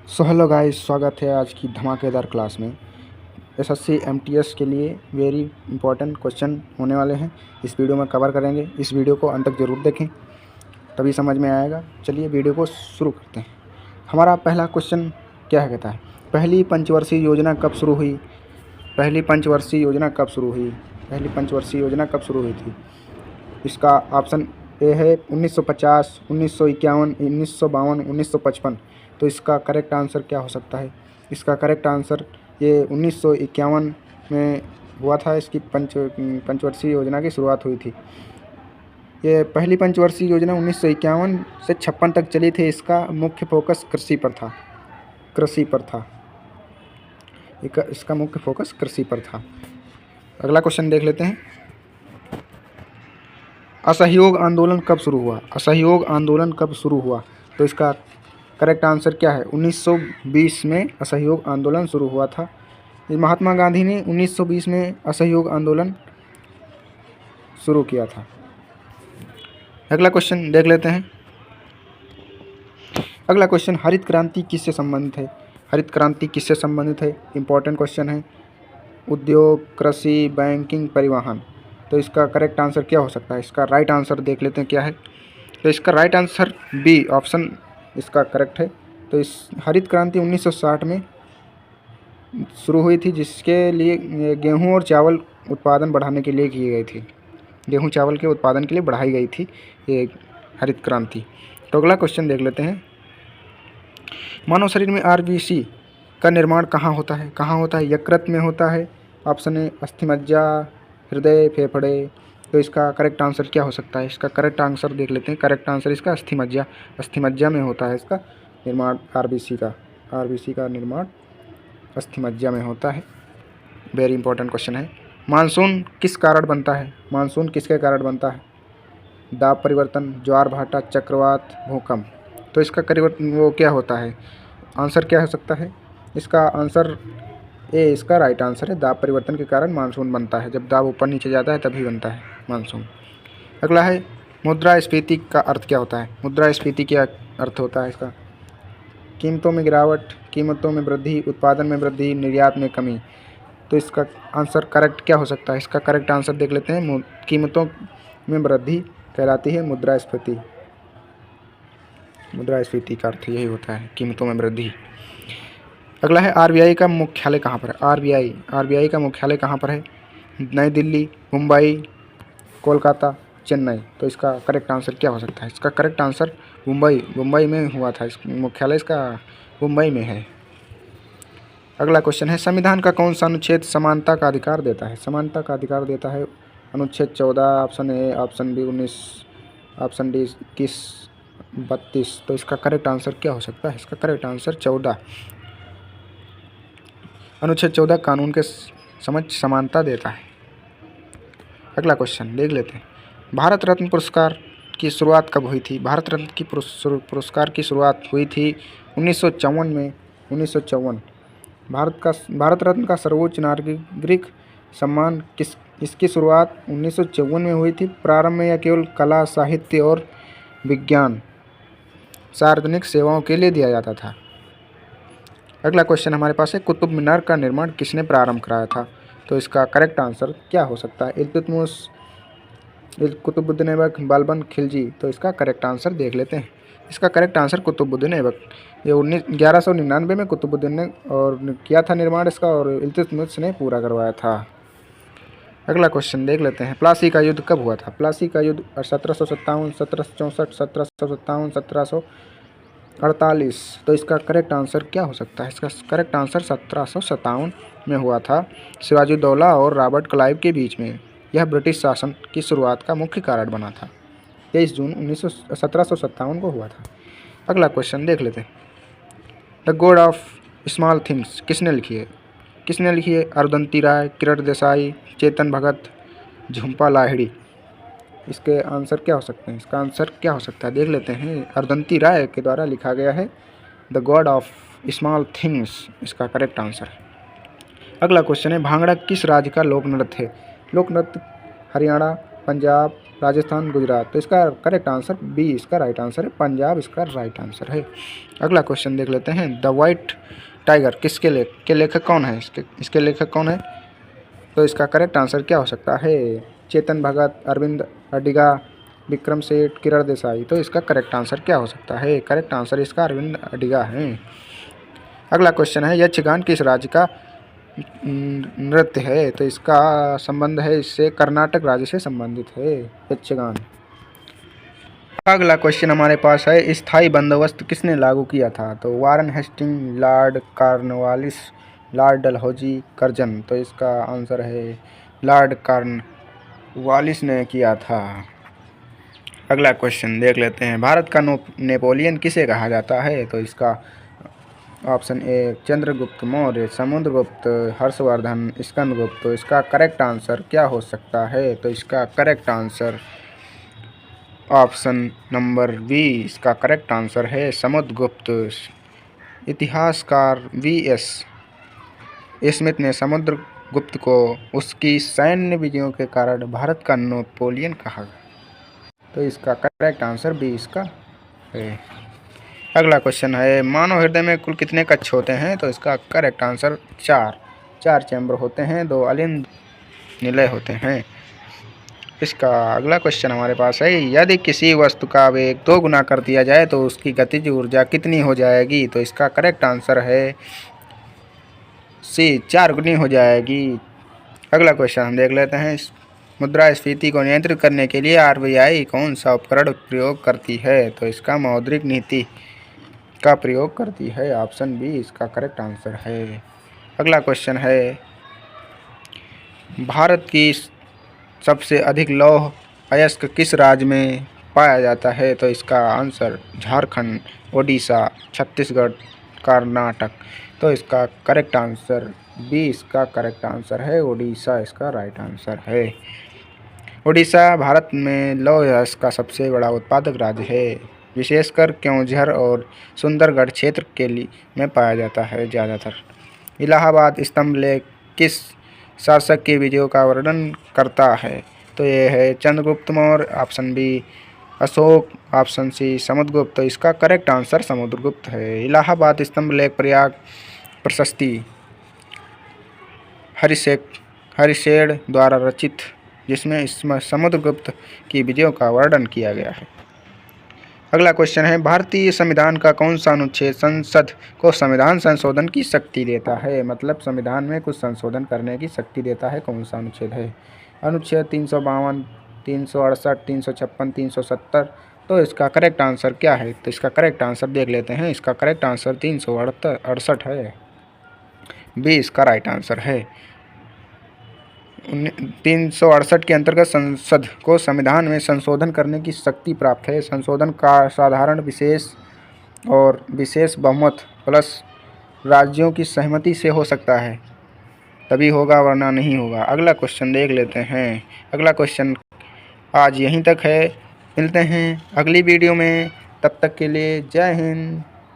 So hello guys, स्वागत है आज की धमाकेदार क्लास में। एसएससी एमटीएस के लिए वेरी इंपॉर्टेंट क्वेश्चन होने वाले हैं। इस वीडियो में कवर करेंगे। इस वीडियो को अंत तक ज़रूर देखें, तभी समझ में आएगा। चलिए वीडियो को शुरू करते हैं। हमारा पहला क्वेश्चन क्या कहता है, पहली पंचवर्षीय योजना कब शुरू हुई? पहली पंचवर्षीय योजना कब शुरू हुई? पहली पंचवर्षीय योजना कब शुरू हुई थी? इसका ऑप्शन ए है 1950, 1951, 1952, 1955। तो इसका करेक्ट आंसर क्या हो सकता है? इसका करेक्ट आंसर ये 1951 में हुआ था। इसकी पंचवर्षीय योजना की शुरुआत हुई थी। ये पहली पंचवर्षीय योजना 1951 से 56 तक चली थी। इसका मुख्य फोकस कृषि पर था। इसका मुख्य फोकस कृषि पर था। अगला क्वेश्चन देख लेते हैं। असहयोग आंदोलन कब शुरू हुआ? असहयोग आंदोलन कब शुरू हुआ? तो इसका करेक्ट आंसर क्या है? 1920 में असहयोग आंदोलन शुरू हुआ था। महात्मा गांधी ने 1920 में असहयोग आंदोलन शुरू किया था। अगला क्वेश्चन देख लेते हैं। अगला क्वेश्चन, हरित क्रांति किससे संबंधित है? हरित क्रांति किससे संबंधित है? इंपॉर्टेंट क्वेश्चन है। उद्योग, कृषि, बैंकिंग, परिवहन। तो इसका करेक्ट आंसर क्या हो सकता है? इसका राइट आंसर देख लेते हैं क्या है। तो इसका राइट आंसर बी ऑप्शन इसका करेक्ट है। तो इस हरित क्रांति 1960 में शुरू हुई थी, जिसके लिए गेहूं और चावल उत्पादन बढ़ाने के लिए की गई थी। गेहूं चावल के उत्पादन के लिए बढ़ाई गई थी ये हरित क्रांति। तो अगला क्वेश्चन देख लेते हैं। मानव शरीर में आरबीसी का निर्माण कहाँ होता है? कहाँ होता है? यकृत में होता है। ऑप्शन ए अस्थिमज्जा, हृदय, फेफड़े। तो इसका करेक्ट आंसर क्या हो सकता है? इसका करेक्ट आंसर देख लेते हैं। करेक्ट आंसर इसका अस्थिमज्जा में होता है। इसका निर्माण आरबीसी का निर्माण अस्थिमज्जा में होता है। वेरी इंपॉर्टेंट क्वेश्चन है। मानसून किस कारण बनता है? मानसून किसके कारण बनता है? दाब परिवर्तन, ज्वार भाटा, चक्रवात, भूकंप। तो इसका वो क्या होता है? आंसर क्या हो सकता है? इसका आंसर ए इसका राइट आंसर है। दाब परिवर्तन के कारण मानसून बनता है। जब दाब ऊपर नीचे जाता है तभी बनता है मानसून। अगला है, मुद्रास्फीति का अर्थ क्या होता है? मुद्रास्फीति क्या अर्थ होता है इसका? कीमतों में गिरावट, कीमतों में वृद्धि, उत्पादन में वृद्धि, निर्यात में कमी। तो इसका आंसर करेक्ट क्या हो सकता है? इसका करेक्ट आंसर देख लेते हैं। कीमतों में वृद्धि कहलाती है मुद्रास्फीति। मुद्रास्फीति का अर्थ यही होता है, कीमतों में वृद्धि। अगला है, आरबीआई का मुख्यालय कहाँ पर है? आरबीआई का मुख्यालय कहाँ पर है? नई दिल्ली, मुंबई, कोलकाता, चेन्नई। तो इसका करेक्ट आंसर क्या हो सकता है? इसका करेक्ट आंसर मुंबई में हुआ था। इस मुख्यालय इसका मुंबई में है। अगला क्वेश्चन है, संविधान का कौन सा अनुच्छेद समानता का अधिकार देता है? समानता का अधिकार देता है अनुच्छेद 14। Option A, option B 19, option D 21, 32। तो इसका करेक्ट आंसर क्या हो सकता है? इसका करेक्ट आंसर 14। अनुच्छेद 14 कानून के समझ समानता देता है। अगला क्वेश्चन देख लेते हैं। भारत रत्न पुरस्कार की शुरुआत कब हुई थी? भारत रत्न की पुरस्कार की शुरुआत हुई थी 1954 में। 1954 भारत रत्न का सर्वोच्च नागरिक सम्मान इसकी शुरुआत 1954 में हुई थी। प्रारंभ में यह केवल कला, साहित्य और विज्ञान, सार्वजनिक सेवाओं के लिए दिया जाता था। अगला क्वेश्चन हमारे पास है, कुतुब मीनार का निर्माण किसने प्रारंभ कराया था? तो इसका करेक्ट आंसर क्या हो सकता है? इल्तुतमिश, कुतुबुद्दीन ऐबक, बालबन खिलजी। तो इसका करेक्ट आंसर देख लेते हैं। इसका करेक्ट आंसर कुतुबुद्दीन ऐबक। ये 1199 में कुतुबुद्दीन ने और किया था निर्माण इसका, और इल्तुतमिश ने पूरा करवाया था। अगला क्वेश्चन देख लेते हैं। प्लासी का युद्ध कब हुआ था? प्लासी का युद्ध 1757, 1764, 1757, 1748। तो इसका करेक्ट आंसर क्या हो सकता है? इसका करेक्ट आंसर 1757 में हुआ था, सिराजुद्दौला और रॉबर्ट क्लाइव के बीच में। यह ब्रिटिश शासन की शुरुआत का मुख्य कारण बना था। 23 जून 1757 को हुआ था। अगला क्वेश्चन देख लेते हैं। The God of small things किसने लिखी है? किसने लिखी है? अरुंधति राय, किरण देसाई, चेतन भगत, झुंपा लाहिड़ी। इसके आंसर क्या हो सकते हैं? इसका आंसर क्या हो सकता है देख लेते हैं। अरुंधति राय के द्वारा लिखा गया है the God of small things, इसका करेक्ट आंसर है। अगला क्वेश्चन है, भांगड़ा किस राज्य का लोक नृत्य है? लोक नृत्य हरियाणा, पंजाब, राजस्थान, गुजरात। तो इसका करेक्ट आंसर बी इसका राइट आंसर है, पंजाब इसका राइट आंसर है। अगला क्वेश्चन देख लेते हैं। द वाइट टाइगर किसके लेखक कौन है? इसके लेखक कौन है? तो इसका करेक्ट आंसर क्या हो सकता है? चेतन भगत, अरविंद अडिगा, विक्रम सेठ, किरण देसाई। तो इसका करेक्ट आंसर क्या हो सकता है? करेक्ट आंसर इसका अरविंद अडिगा है। अगला क्वेश्चन है, यक्षगान किस राज्य का नृत्य है? तो इसका संबंध है इससे कर्नाटक राज्य से संबंधित है यक्षगान। अगला क्वेश्चन हमारे पास है, स्थायी बंदोबस्त किसने लागू किया था? तो Warren Hasting, Lord Cornwallis, Lord Dalhousie, Curzon. तो इसका आंसर है लॉर्ड कॉर्नवालिस ने किया था। अगला क्वेश्चन देख लेते हैं, भारत का नेपोलियन किसे कहा जाता है? तो इसका ऑप्शन ए चंद्रगुप्त मौर्य, समुद्रगुप्त, हर्षवर्धन, स्कंदगुप्त। तो इसका करेक्ट आंसर क्या हो सकता है? तो इसका correct answer option number B इसका करेक्ट आंसर है समुद्रगुप्त। इतिहासकार वी.एस. स्मिथ ने समुद्रगुप्त को उसकी सैन्य विजयों के कारण भारत का नेपोलियन कहा। तो इसका करेक्ट आंसर बी इसका है। अगला क्वेश्चन है, मानव हृदय में कुल कितने कक्ष होते हैं? तो इसका करेक्ट आंसर 4 चैम्बर होते हैं, 2 अलिंद निलय होते हैं। इसका अगला क्वेश्चन हमारे पास है, यदि किसी वस्तु का वेग 2 गुना कर दिया जाए तो उसकी गतिज ऊर्जा कितनी हो जाएगी? तो इसका करेक्ट आंसर है सी 4 गुनी हो जाएगी। अगला क्वेश्चन हम देख लेते हैं, मुद्रास्फीति को नियंत्रित करने के लिए आरबीआई कौन सा उपकरण प्रयोग करती है? तो इसका मौद्रिक नीति का प्रयोग करती है। ऑप्शन बी इसका करेक्ट आंसर है। अगला क्वेश्चन है, भारत की सबसे अधिक लौह अयस्क किस राज्य में पाया जाता है? तो इसका आंसर झारखंड, ओडिशा, छत्तीसगढ़, कर्नाटक। तो इसका करेक्ट आंसर बी इसका करेक्ट आंसर है, ओडिशा इसका राइट आंसर है। ओडिशा भारत में लौह अयस्क का सबसे बड़ा उत्पादक राज्य है, विशेषकर केओंझर और सुंदरगढ़ क्षेत्र के लिए में पाया जाता है ज़्यादातर। इलाहाबाद स्तंभ लेख किस शासक के विजयों का वर्णन करता है? तो ये है Chandragupta Maurya, option B Ashoka, option C Samudragupta. तो इसका करेक्ट आंसर समुद्रगुप्त है। इलाहाबाद स्तंभ लेख प्रयाग प्रशस्ति हरिशेन द्वारा रचित, जिसमें इसमें समुद्रगुप्त की विजयों का वर्णन किया गया है। अगला क्वेश्चन है, भारतीय संविधान का कौन सा अनुच्छेद संसद को संविधान संशोधन की शक्ति देता है? मतलब संविधान में कुछ संशोधन करने की शक्ति देता है, कौन सा अनुच्छेद है? अनुच्छेद 352, 368, 356, 370। तो इसका करेक्ट आंसर क्या है? तो इसका करेक्ट आंसर देख लेते हैं। इसका करेक्ट आंसर 368 है, बी इसका राइट आंसर है। 368 के अंतर्गत संसद को संविधान में संशोधन करने की शक्ति प्राप्त है। संशोधन का साधारण, विशेष और विशेष बहुमत प्लस राज्यों की सहमति से हो सकता है, तभी होगा वरना नहीं होगा। अगला क्वेश्चन देख लेते हैं। अगला क्वेश्चन आज यहीं तक है, मिलते हैं अगली वीडियो में, तब तक के लिए जय हिंद।